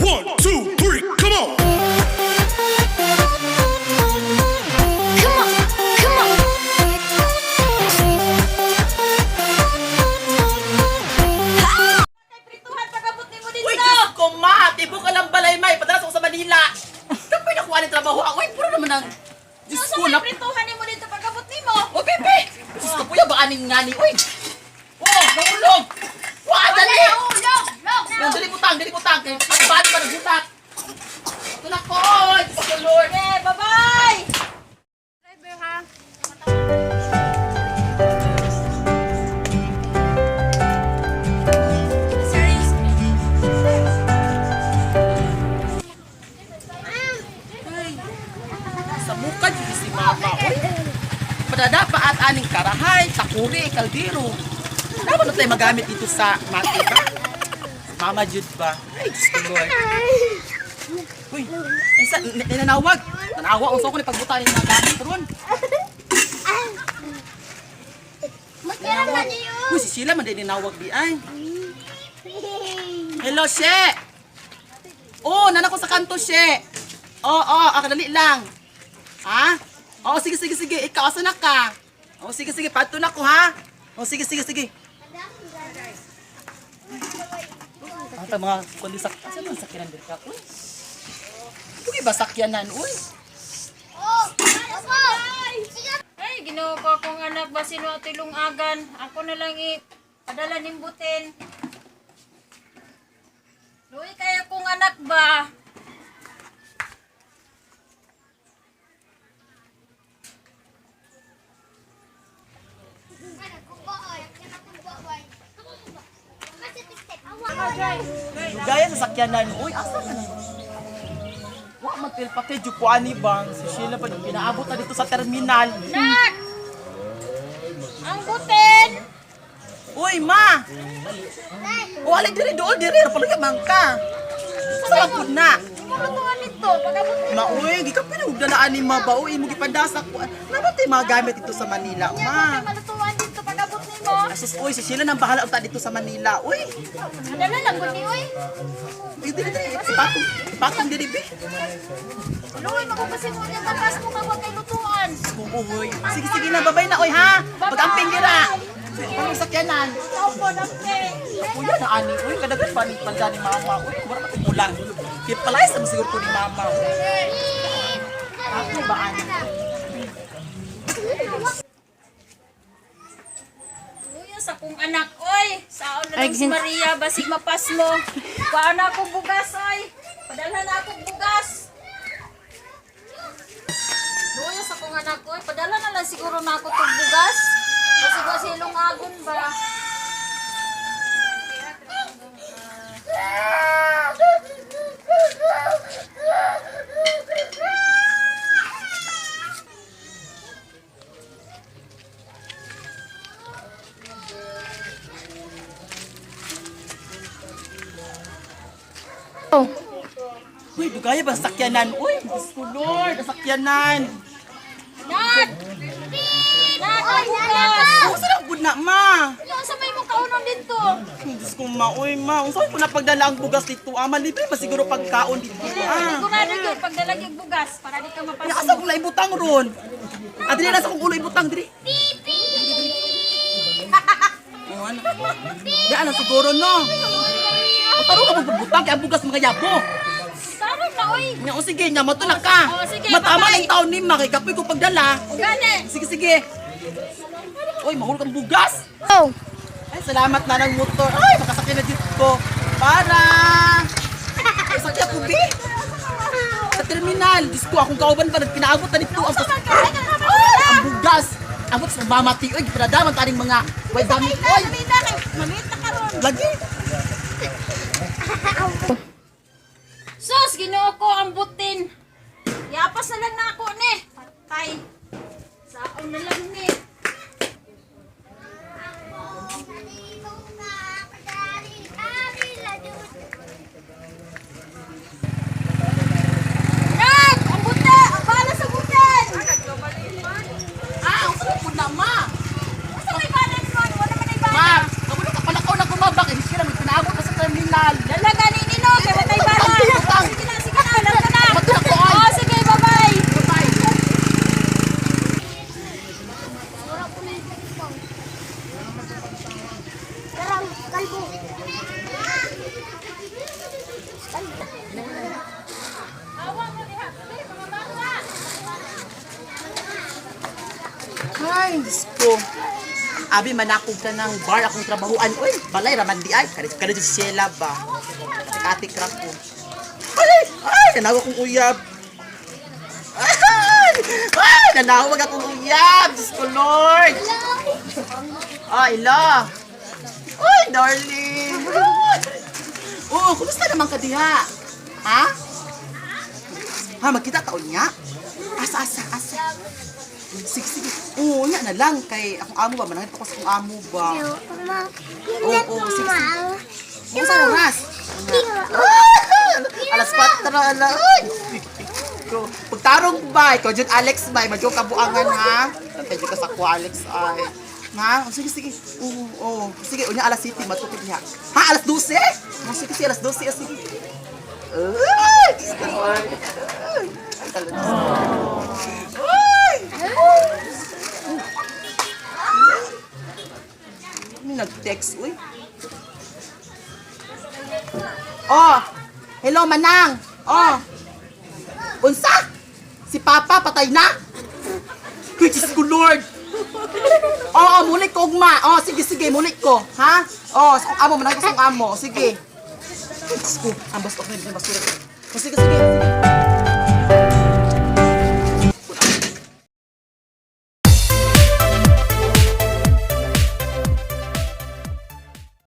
1, 2, 3, come on! Come on, come on. Prituhan pagabot ni mo dito. Uy, Diyos ko, ma! Tibo ka lang balay, may. Padalas ako sa Manila. Kapag nakuha ng trabaho ako, uy, puro naman ang... Diyos Sa ko, may prituhan ni mo dito pagabot ni mo. Uy, Pepe! Diyos ko, puya, ba aning ngani? Uy! Oh, nahulog! Wah, dali! Dali butang, dali butang. At ba't pa nagbutak? Ito na ko! Diyos ko, Lord! Okay, bye-bye. Driver ha. Sa mukha dito si Mama, uy! Padadapa at aning karahay, takuri, kaldero. Dapat na tayo magamit dito sa mati ba? Mama Jude ba? Ay, Diyos ko, Lord. Uy, isa, nanawag. Nanawag, ang so ko ni pagbuta ni mga gamit ron. Nanawag. Uy, si Sheila man din ninawag di ay. Hello, She! Oh, nanak ko sa kanto, She! Oo, akadali lang. Ha? Oo, sige, sige, sige. Ikaw, asa na ka? Oo, sige, sige. Pato na ko, ha? Oo, sige, sige, sige. Ata mga kundi asa mga sakyanan din ka? Uy. Uy, ba sakyanan? Uy. Ay, ginawa ko akong anak ba sino at ilungagan. Ako na lang padala nimbutin. Luwi kaya kong anak ba? Gaya sa sakyanan. Uy, asa ka na? Wa matil pa kay Jupuani bang. Si Sheila pa pinaabot na dito sa terminal. Nak! Ang butin! Uy, ma! O, alay diri doon, diri. Palagi bangka. Saan po na? Lutuan nito, pagabot ni Ma, uy, di ka pinagdalaan ni ma ba? Uy, mo gipandasak ko. Naman tayo mga gamit dito sa Manila, ma. malutuan dito, pagabot ni mo. Asus, uy, si Sheila nang bahala unta dito sa Manila. Uy, Adala lang gud ni oy. uy, diri, diri. Ipatong diri, be. Luwi makupasin mo niya takas mo kawag kay lutuan. Uy, sige, sige na, babay na, uy, ha? Pag-amping dira. Ano sakyanan? Opo, nampe. Kuya na ani, uy, kadagan pa ni panda ni mama. Uy, wala pa tigulang. Kaya palay sa siguro ko ni mama. Ako ba ani? Luya sa kong anak, oy. Saon na lang si Maria, basig mapas mo. Paano akong bugas, oy. Padala na akong bugas. Luya sa kong anak, oy. Padala na lang siguro na ako itong bugas. Kasi ba silong agon ba? Uy, dugaya ba sakyanan? Uy, Diyos ko Lord, sakyanan. Nak! Nak, ang bugas! Ako sila good na, ma. Ano sa may mong kaunon dito? Diyos ko, ma, uy, ma. Kung saan ko napagdala ang bugas dito, ama, libre ba siguro pagkaon dito, ah. Sigurado yun, pagdalag yung bugas, para di ka Ya, mapasok. asa kong laibutang ron. Adri, nasa kong ulo ibutang, diri. Oh, ano? Ya, ano, siguro, no. O, taro ka magbutang, kaya ang bugas mga yabo. Sarap na, oy! Nga, o sige, nga, matulak ka. Oh, sige, Matama bye-bye. ng taon ni ma, kay kapoy ko pagdala. O gani! Sige, sige. Uy, mahulog ang bugas. Oh. Ay, salamat na ng motor. Ay, makasakyan na dito ko. Para! Ay, sakya ko, bi. Sa terminal. Diyos ko, akong kauban pa, pinaabot na dito. Ang bugas. Abot sa mamati. Uy, pinadaman taring mga way damit. Uy, Mamita ka ron! lagi. Sus, ginoo ko ang butin. Yapas na lang na ako ni. Patay. Saon na lang ni. Nak! Ang butin! Ang bala sa butin! Ah, ang sarap po na, ma. Basta may bala nun. Wala man ay bala. Ma, kabulok ka pala ko na kumabak. Hindi sila, may pinaabot na sa terminal. Dala gani ni Nog. Ay, Diyos ko. Abi, manakog ka ng bar akong trabahuan. Uy, balay, raman di ay. Kada si Sheila ba? Ate crack ko. Ay, nanawag akong uyab. Ay, nanawag akong uyab. Diyos ko, Lord. Ay, la. Ay, darling. Oo, kumusta naman ka diha? Ha? Ha, magkita taon niya? Asa. Sige. Oo, niya na lang. Kay akong amo ba? Manangit ako sa akong amo ba? Oo, sige. Oo, sa oras. Alas 4 na ala. Ay! Pagtarong ba? Ikaw dyan, Alex ba? Madyo kabuangan, ha? Medyo ka sa ko, Alex, ay. Ha? Sige. Oo. Sige, unya alas 7, matukid niya. Ha? Alas 12? Sige, alas 12. Sige. Ay! Ay, talaga. Ay! May nag-text, uy. Oh! Hello, Manang! Oh! Unsa? Si Papa patay na? Uy, Diyos ko, Lord! Oo, mulik ko, ugma. Oh, sige, mulik ko. Ha? Oh, sa kong amo, manang ko sa kong amo. Sige. Diyos ko, ang basta ko na basura. Sige.